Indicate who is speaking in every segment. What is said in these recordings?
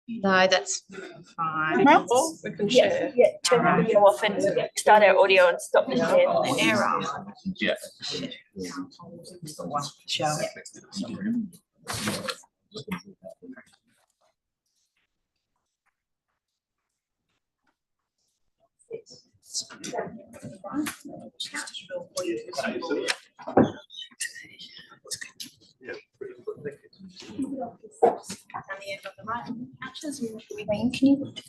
Speaker 1: No, that's fine.
Speaker 2: Or we can share.
Speaker 3: Yeah, turn the video off and start our audio and stop the share.
Speaker 1: Error.
Speaker 4: Yeah.
Speaker 1: Show.
Speaker 3: Can you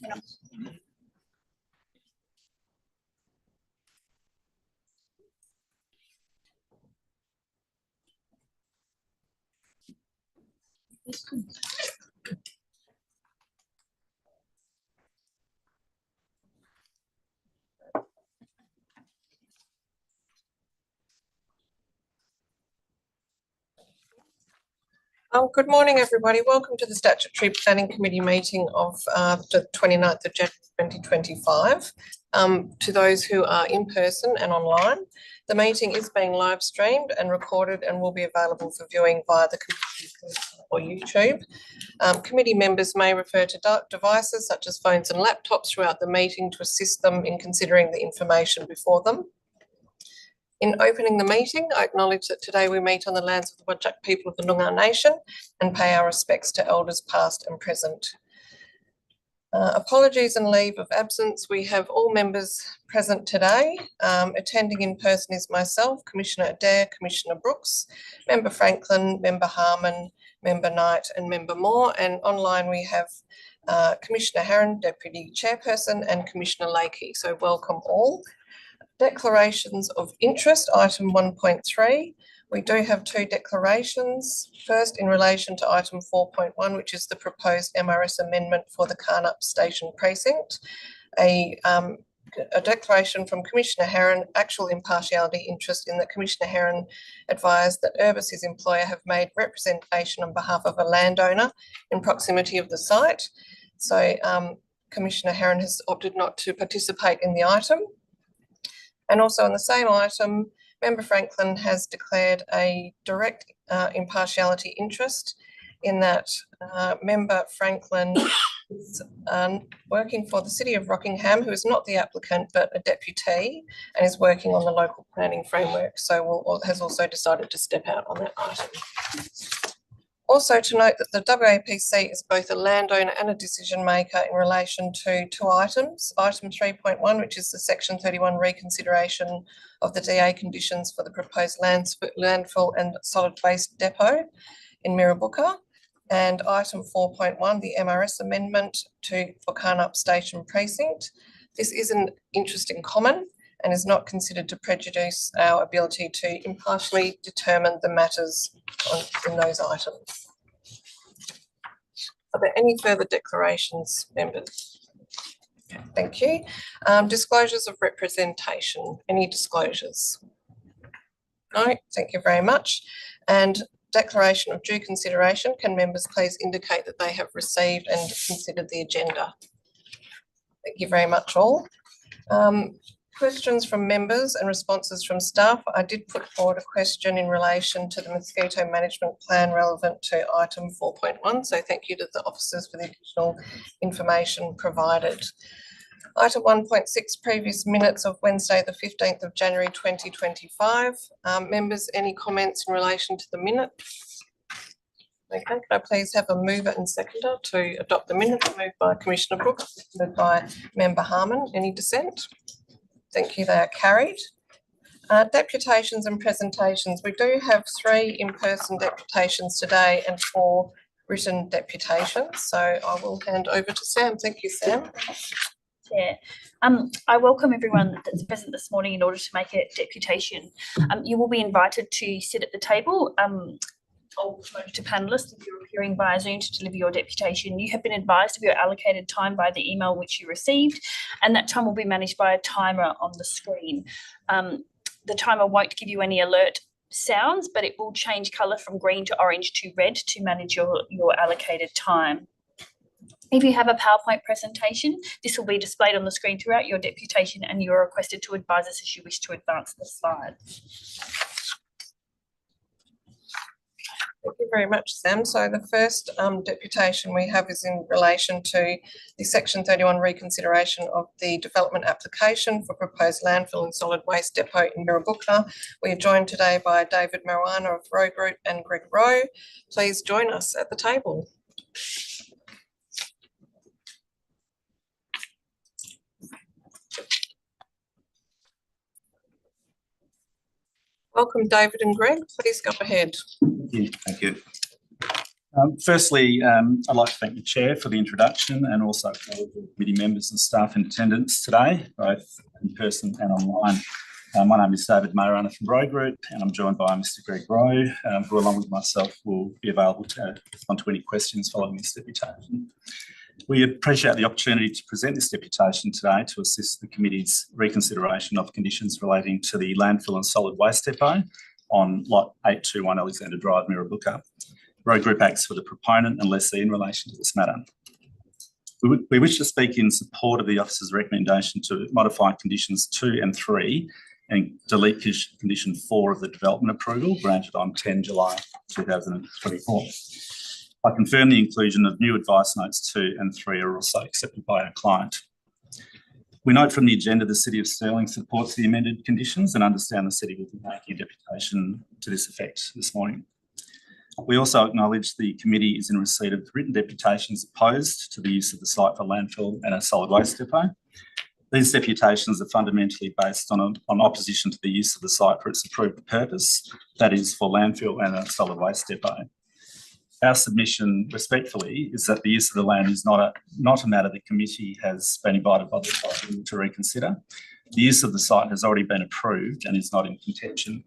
Speaker 2: Good morning, everybody. Welcome to the Statutory Planning Committee meeting of the 29th of January 2025. To those who are in person and online, the meeting is being live streamed and recorded and will be available for viewing via the committee or YouTube. Committee members may refer to devices such as phones and laptops throughout the meeting to assist them in considering the information before them. In opening the meeting, I acknowledge that today we meet on the lands of the Whadjuk people of the Noongar Nation and pay our respects to elders past and present. Apologies and leave of absence. We have all members present today. Attending in person is myself, Commissioner Adair, Commissioner Brooks, Member Franklin, Member Harmon, Member Knight and Member Moore. And online we have Commissioner Herron, Deputy Chairperson, and Commissioner Lakey. So welcome all. Declarations of interest, item 1.3. We do have two declarations. First, in relation to item 4.1, which is the proposed MRS amendment for the Carnup Station Precinct. A declaration from Commissioner Herron, actual impartiality interest in that Commissioner Herron advised that Urbis, his employer, have made representation on behalf of a landowner in proximity of the site. So Commissioner Herron has opted not to participate in the item. And also on the same item, Member Franklin has declared a direct impartiality interest in that Member Franklin is working for the City of Rockingham, who is not the applicant but a deputy and is working on the local planning framework, so has also decided to step out on that item. Also to note that the WAPC is both a landowner and a decision maker in relation to two items. Item 3.1, which is the Section 31 reconsideration of the DA conditions for the proposed landfill and solid waste depot in Mirrabooka. And item 4.1, the MRS amendment for Carnup Station Precinct. This is an interest in common and is not considered to prejudice our ability to impartially determine the matters in those items. Are there any further declarations, members? Thank you. Disclosures of representation. Any disclosures? No, thank you very much. And declaration of due consideration. Can members please indicate that they have received and considered the agenda? Thank you very much all. Questions from members and responses from staff. I did put forward a question in relation to the mosquito management plan relevant to item 4.1. So thank you to the officers for the additional information provided. Item 1.6, previous minutes of Wednesday, the 15th of January 2025. Members, any comments in relation to the minutes? Okay, can I please have a mover and seconder to adopt the minutes? Moved by Commissioner Brooks, seconded by Member Harmon. Any dissent? Thank you, they are carried. Deputations and presentations. We do have 3 in-person deputations today and 4 written deputations. So I will hand over to Sam. Thank you, Sam.
Speaker 3: Chair. I welcome everyone that's present this morning in order to make a deputation. You will be invited to sit at the table. I'll promote to panellists if you're appearing via Zoom to deliver your deputation. You have been advised of your allocated time by the email which you received, and that time will be managed by a timer on the screen. The timer won't give you any alert sounds, but it will change colour from green to orange to red to manage your allocated time. If you have a PowerPoint presentation, this will be displayed on the screen throughout your deputation, and you are requested to advise us as you wish to advance the slides.
Speaker 2: Thank you very much, Sam. So the first deputation we have is in relation to the Section 31 reconsideration of the development application for proposed landfill and solid waste depot in Mirrabooka. We are joined today by David Marijuana of Rowe Group and Greg Rowe. Please join us at the table. Welcome, David and Greg. Please go ahead.
Speaker 4: Thank you. Firstly, I'd like to thank the Chair for the introduction and also for all the committee members and staff in attendance today, both in person and online. My name is David Marijuana from Rowe Group, and I'm joined by Mr. Greg Rowe, who along with myself will be available to respond to any questions following this deputation. We appreciate the opportunity to present this deputation today to assist the committee's reconsideration of conditions relating to the landfill and solid waste depot on Lot 821 Alexander Drive, Mirrabooka. Rowe Group acts for the proponent and lessee in relation to this matter. We wish to speak in support of the officer's recommendation to modify conditions 2 and 3 and delete condition 4 of the development approval granted on 10 July 2024. I confirm the inclusion of new advice notes 2 and 3 are also accepted by our client. We note from the agenda the City of Stirling supports the amended conditions and understand the City will be making a deputation to this effect this morning. We also acknowledge the committee is in receipt of written deputations opposed to the use of the site for landfill and a solid waste depot. These deputations are fundamentally based on opposition to the use of the site for its approved purpose, that is for landfill and a solid waste depot. Our submission, respectfully, is that the use of the land is not a matter the committee has been invited by the Tribunal to reconsider. The use of the site has already been approved and is not in contention.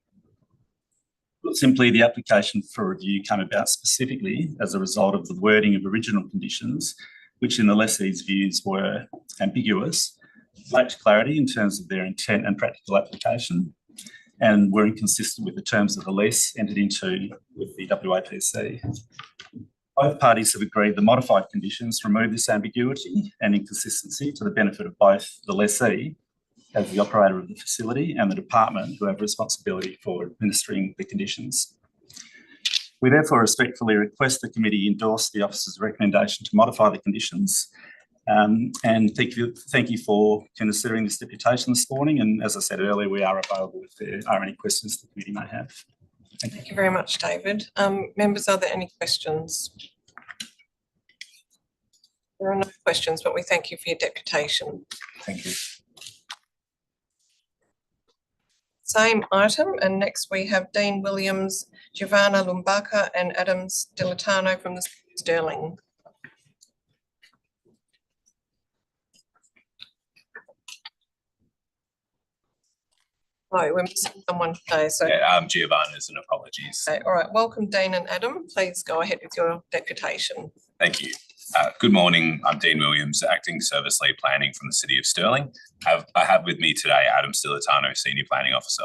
Speaker 4: Put simply, the application for review came about specifically as a result of the wording of original conditions, which in the lessee's views were ambiguous, lacked clarity in terms of their intent and practical application, and were inconsistent with the terms of the lease entered into with the WAPC. Both parties have agreed the modified conditions remove this ambiguity and inconsistency to the benefit of both the lessee as the operator of the facility and the department who have responsibility for administering the conditions. We therefore respectfully request the committee endorse the officer's recommendation to modify the conditions. And thank you for considering this deputation this morning. And as I said earlier, we are available if there are any questions the committee may have.
Speaker 2: Thank you very much, David. Members, are there any questions? There are no questions, but we thank you for your deputation.
Speaker 4: Thank you.
Speaker 2: Same item, and next we have Dean Williams, Giovanna Lumbaka and Adam Stilitano from the Stirling. Oh, we're missing someone today. So
Speaker 5: yeah, Giovanna's and apologies.
Speaker 2: Okay, all right, welcome Dean and Adam. Please go ahead with your deputation.
Speaker 5: Thank you. Good morning. I'm Dean Williams, Acting Service Lead Planning from the City of Stirling. I have with me today Adam Stilitano, Senior Planning Officer.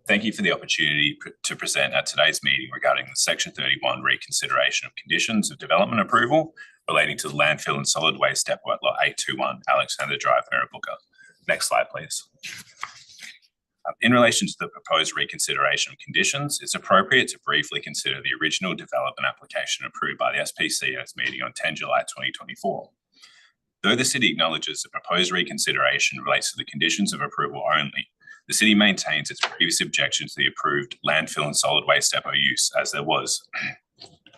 Speaker 5: Thank you for the opportunity to present at today's meeting regarding the Section 31 reconsideration of conditions of development approval relating to the landfill and solid waste depot at Lot 821 Alexander Drive, Mirrabooka. Next slide, please. In relation to the proposed reconsideration of conditions, it's appropriate to briefly consider the original development application approved by the SPC at its meeting on 10 July 2024. Though the City acknowledges the proposed reconsideration relates to the conditions of approval only, the City maintains its previous objection to the approved landfill and solid waste depot use, as there was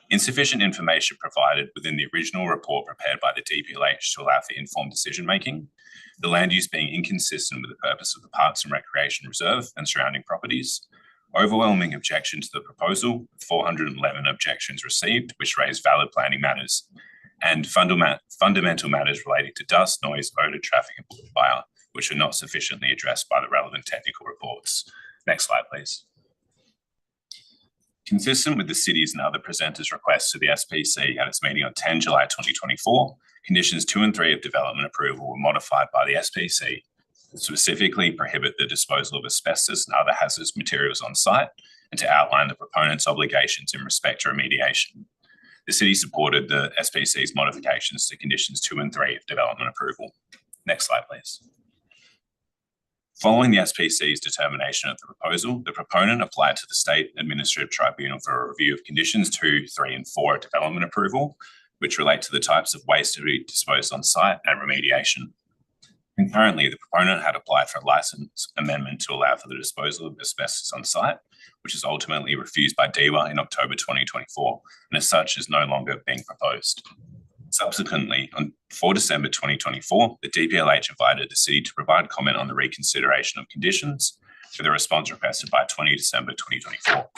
Speaker 5: insufficient information provided within the original report prepared by the DPLH to allow for informed decision-making, the land use being inconsistent with the purpose of the Parks and Recreation Reserve and surrounding properties, overwhelming objection to the proposal, 411 objections received, which raised valid planning matters, and fundamental matters relating to dust, noise, odour, traffic and bushfire, which are not sufficiently addressed by the relevant technical reports. Next slide, please. Consistent with the City's and other presenters' requests to the SPC at its meeting on 10 July 2024, conditions 2 and 3 of development approval were modified by the SPC to specifically prohibit the disposal of asbestos and other hazardous materials on site and to outline the proponent's obligations in respect to remediation. The City supported the SPC's modifications to conditions 2 and 3 of development approval. Next slide, please. Following the SPC's determination of the proposal, the proponent applied to the State Administrative Tribunal for a review of conditions 2, 3 and 4 development approval, which relate to the types of waste to be disposed on site and remediation. Concurrently, the proponent had applied for a licence amendment to allow for the disposal of asbestos on site, which was ultimately refused by DEWA in October 2024, and as such is no longer being proposed. Subsequently, on 4 December 2024, the DPLH invited the City to provide comment on the reconsideration of conditions, with a response requested by 20 December 2024.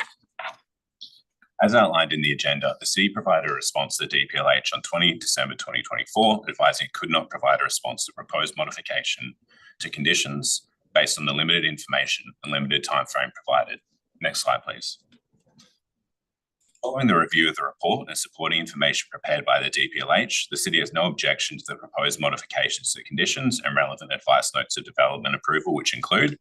Speaker 5: As outlined in the agenda, the City provided a response to the DPLH on 20 December 2024, advising it could not provide a response to proposed modification to conditions based on the limited information and limited timeframe provided. Next slide, please. Following the review of the report and supporting information prepared by the DPLH, the City has no objection to the proposed modifications to conditions and relevant advice notes of development approval, which include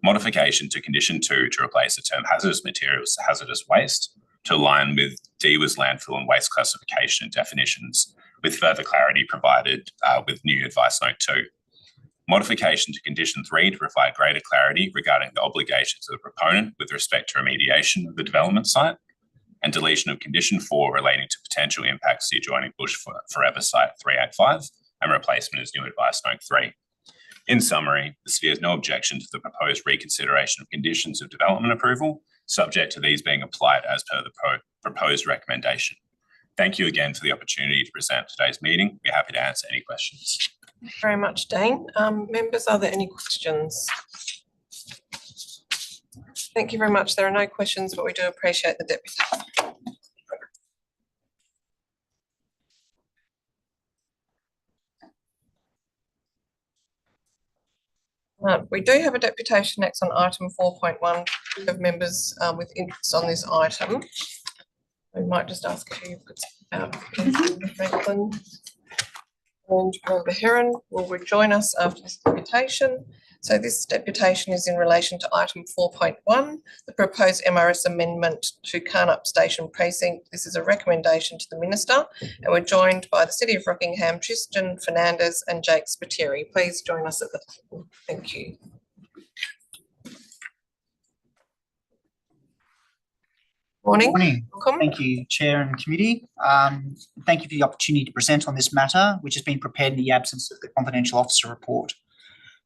Speaker 5: modification to condition 2 to replace the term hazardous materials to hazardous waste to align with DEWA's landfill and waste classification and definitions, with further clarity provided with new advice note 2. Modification to condition 3 to provide greater clarity regarding the obligations of the proponent with respect to remediation of the development site, and deletion of condition 4 relating to potential impacts to the adjoining Bush Forever Site 385 and replacement as new advice note 3. In summary, the City has no objection to the proposed reconsideration of conditions of development approval, subject to these being applied as per the proposed recommendation. Thank you again for the opportunity to present today's meeting. We're happy to answer any questions.
Speaker 2: Thank you very much, Dean. Members, are there any questions? Thank you very much. There are no questions, but we do appreciate the deputy. We do have a deputation next on item 4.1 of members with interest on this item. We might just ask a few Franklin and Member Heron will rejoin us after this deputation. So this deputation is in relation to item 4.1, the proposed MRS amendment to Carnup Station Precinct. This is a recommendation to the Minister, and we're joined by the City of Rockingham, Tristan Fernandez and Jake Spiteri. Please join us at the table. Thank you. Morning. Welcome.
Speaker 6: Thank you, Chair and Committee. Thank you for the opportunity to present on this matter, which has been prepared in the absence of the Confidential Officer report.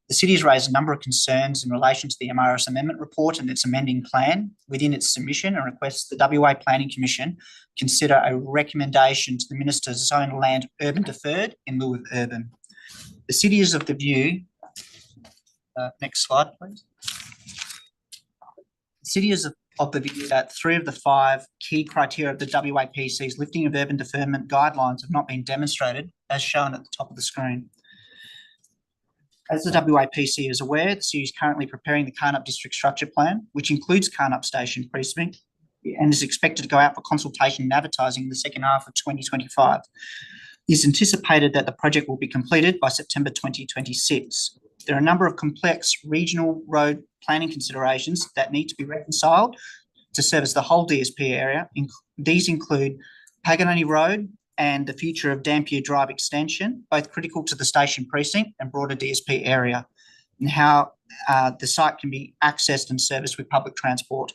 Speaker 6: The City has raised a number of concerns in relation to the MRS Amendment Report and its amending plan within its submission, and requests the WA Planning Commission consider a recommendation to the Minister to zone land urban deferred in lieu of urban. The City is of the view, next slide please. The City is of the view that 3 of the 5 key criteria of the WAPC's lifting of urban deferment guidelines have not been demonstrated, as shown at the top of the screen. As the WAPC is aware, the City is currently preparing the Carnup District Structure Plan, which includes Carnup Station Precinct, and is expected to go out for consultation and advertising in the second half of 2025. It is anticipated that the project will be completed by September 2026. There are a number of complex regional road planning considerations that need to be reconciled to service the whole DSP area. These include Paganoni Road and the future of Dampier Drive extension, both critical to the station precinct and broader DSP area, and how the site can be accessed and serviced with public transport.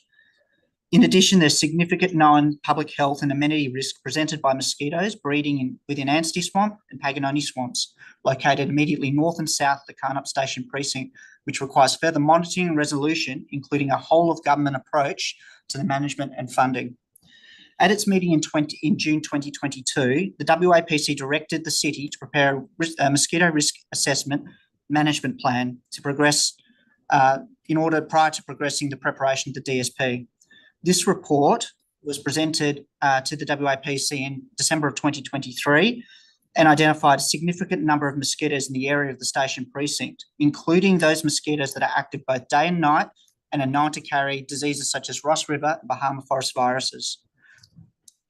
Speaker 6: In addition, there's significant known public health and amenity risk presented by mosquitoes breeding within Anstey Swamp and Paganoni Swamps, located immediately north and south of the Carnup Station Precinct, which requires further monitoring and resolution, including a whole-of-government approach to the management and funding. At its meeting in June 2022, the WAPC directed the City to prepare a mosquito risk assessment management plan to progress prior to progressing the preparation of the DSP. This report was presented to the WAPC in December of 2023 and identified a significant number of mosquitoes in the area of the station precinct, including those mosquitoes that are active both day and night and are known to carry diseases such as Ross River and Bahama forest viruses.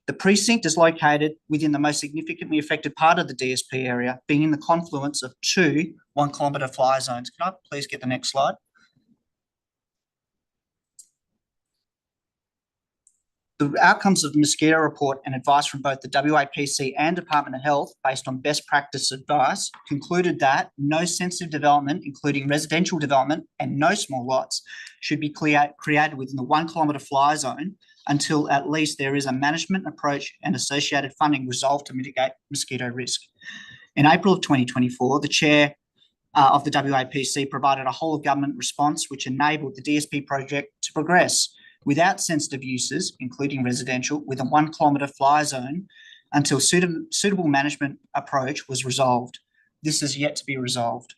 Speaker 6: The precinct is located within the most significantly affected part of the DSP area, being in the confluence of 2 1-kilometre fly zones. Can I please get the next slide? The outcomes of the mosquito report and advice from both the WAPC and Department of Health, based on best practice advice, concluded that no sensitive development, including residential development and no small lots, should be created within the 1 kilometre fly zone until at least there is a management approach and associated funding resolved to mitigate mosquito risk. In April of 2024, the chair of the WAPC provided a whole of government response which enabled the DSP project to progress without sensitive uses, including residential, with a 1 kilometre fly zone until suitable management approach was resolved. This is yet to be resolved.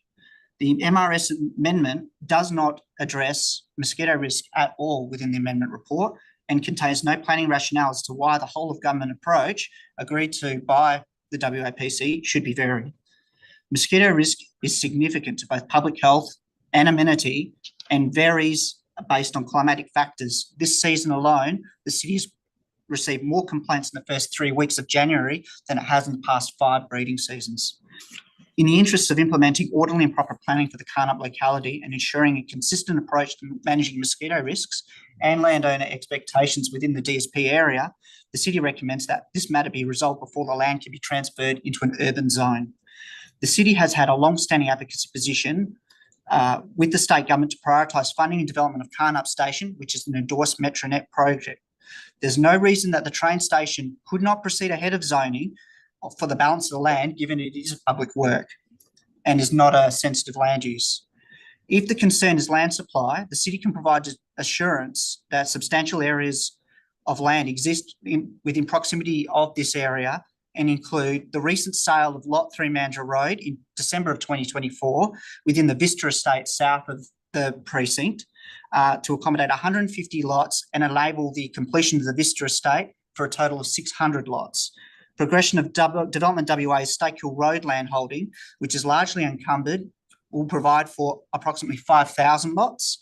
Speaker 6: The MRS amendment does not address mosquito risk at all within the amendment report and contains no planning rationale as to why the whole of government approach agreed to by the WAPC should be varied. Mosquito risk is significant to both public health and amenity and varies based on climatic factors. This season alone, the city has received more complaints in the first 3 weeks of January than it has in the past 5 breeding seasons. In the interest of implementing orderly and proper planning for the Carnup locality and ensuring a consistent approach to managing mosquito risks and landowner expectations within the DSP area, the city recommends that this matter be resolved before the land can be transferred into an urban zone. The city has had a long-standing advocacy position with the state government to prioritise funding and development of Carnup Station, which is an endorsed Metronet project. There's no reason that the train station could not proceed ahead of zoning for the balance of the land, given it is a public work and is not a sensitive land use. If the concern is land supply, the city can provide assurance that substantial areas of land exist within proximity of this area and include the recent sale of Lot 3 Mandurah Road in December of 2024 within the Vista Estate south of the precinct to accommodate 150 lots and enable the completion of the Vista Estate for a total of 600 lots. Progression of Development WA's Stakehill Road land holding, which is largely encumbered, will provide for approximately 5,000 lots.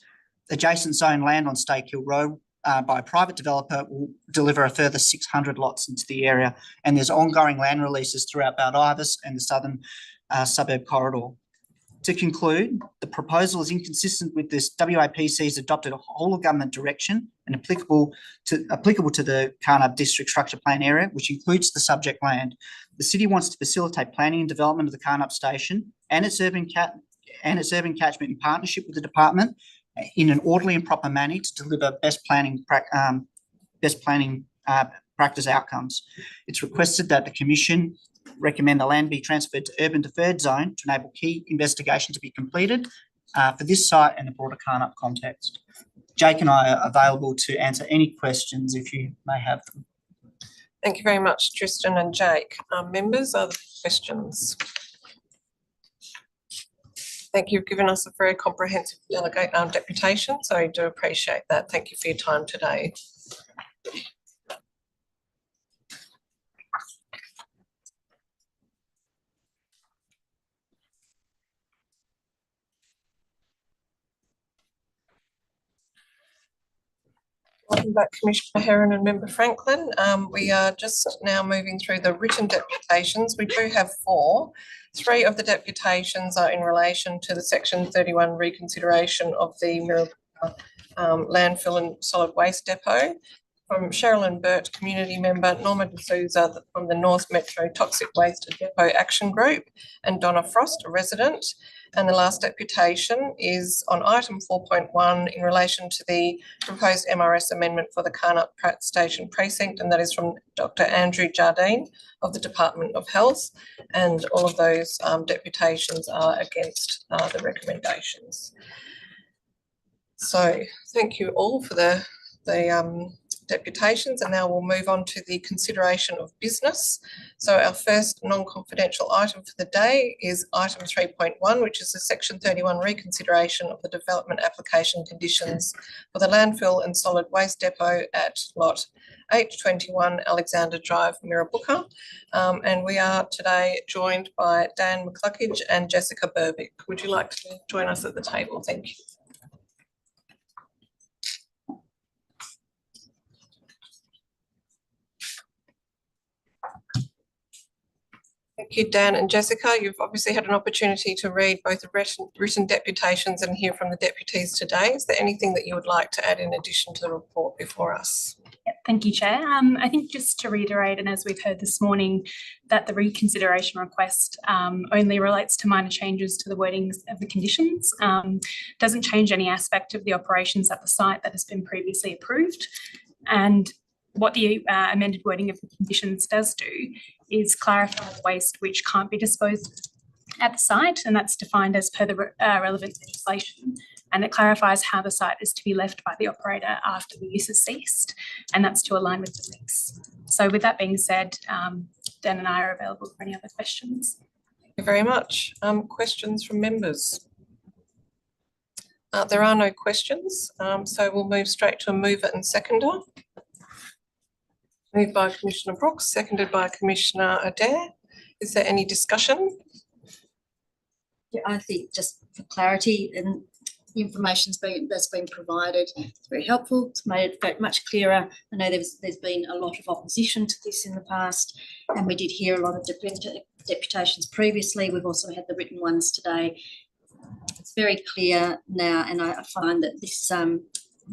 Speaker 6: Adjacent zone land on Stakehill Road by a private developer will deliver a further 600 lots into the area, and there's ongoing land releases throughout Baldivis and the southern suburb corridor. To conclude, the proposal is inconsistent with this WAPC's adopted a whole of government direction and applicable to the Carnup District Structure Plan area, which includes the subject land. The city wants to facilitate planning and development of the Carnup Station and its urban catchment in partnership with the department in an orderly and proper manner to deliver best planning practice outcomes. It's requested that the Commission recommend the land be transferred to urban deferred zone to enable key investigation to be completed for this site and the broader Carnup context. Jake and I are available to answer any questions if you may have them.
Speaker 2: Thank you very much, Tristan and Jake. Members, are there questions? Thank you. You've given us a very comprehensive deputation, so I do appreciate that. Thank you for your time today. Welcome back, Commissioner Herron and Member Franklin. We are just now moving through the written deputations. We do have 4. 3 of the deputations are in relation to the Section 31 reconsideration of the Mirrabooka landfill and solid waste depot. From Sherilyn Burt, community member, Norma D'Souza from the North Metro Toxic Waste Depot Action Group, and Donna Frost, a resident. And the last deputation is on item 4.1 in relation to the proposed MRS amendment for the Carnup Station precinct, and that is from Dr. Andrew Jardine of the Department of Health, and all of those deputations are against the recommendations. So thank you all for the deputations, and now we'll move on to the consideration of business. So our first non-confidential item for the day is item 3.1, which is the Section 31 reconsideration of the development application conditions for the landfill and solid waste depot at lot 821 Alexander Drive, Mirrabooka. And we are today joined by Dan McCluckage and Jessica Burbick. Would you like to join us at the table? Thank you. Thank you, Dan and Jessica. You've obviously had an opportunity to read both the written deputations and hear from the deputies today. Is there anything that you would like to add in addition to the report before us?
Speaker 3: Yep.
Speaker 7: Thank you, Chair. I think just to reiterate, and as we've heard this morning, that the reconsideration request only relates to minor changes to the wordings of the conditions, doesn't change any aspect of the operations at the site that has been previously approved. And what the amended wording of the conditions does do is clarify the waste which can't be disposed at the site, and that's defined as per the relevant legislation. And it clarifies how the site is to be left by the operator after the use has ceased, and that's to align with the lease. So with that being said, Dan and I are available for any other questions.
Speaker 2: Thank you very much. Questions from members? There are no questions, so we'll move straight to a mover and seconder. Moved by Commissioner Brooks, seconded by Commissioner Adair. Is there any discussion?
Speaker 8: Yeah, I think just for clarity and the that's been provided, it's very helpful. It's made it much clearer. I know there's been a lot of opposition to this in the past, and we did hear a lot of deputations previously. We've also had the written ones today. It's very clear now, and I find that this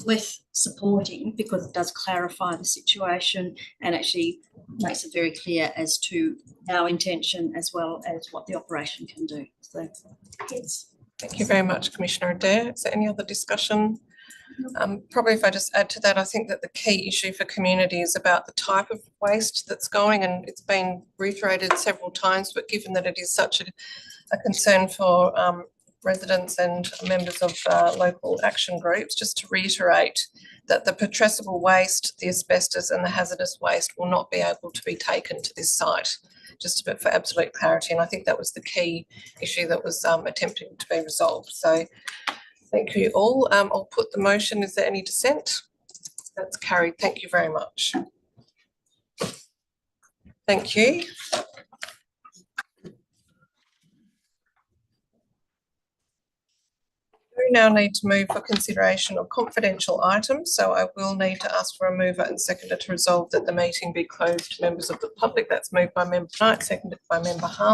Speaker 8: worth supporting because it does clarify the situation and actually makes it very clear as to our intention as well as what the operation can do. So, yes.
Speaker 2: Thank you very much, Commissioner Adair. Is there any other discussion? Probably if I just add to that, I think that the key issue for community is about the type of waste that's going, and it's been reiterated several times, but given that it is such a concern for residents and members of local action groups, just to reiterate that the putrescible waste, the asbestos and the hazardous waste will not be able to be taken to this site, just a bit for absolute clarity. And I think that was the key issue that was attempting to be resolved. So thank you all. I'll put the motion. Is there any dissent? That's carried. Thank you very much. Thank you. We now need to move for consideration of confidential items, so I will need to ask for a mover and seconder to resolve that the meeting be closed to members of the public. That's moved by Member Knight, seconded by Member Harman.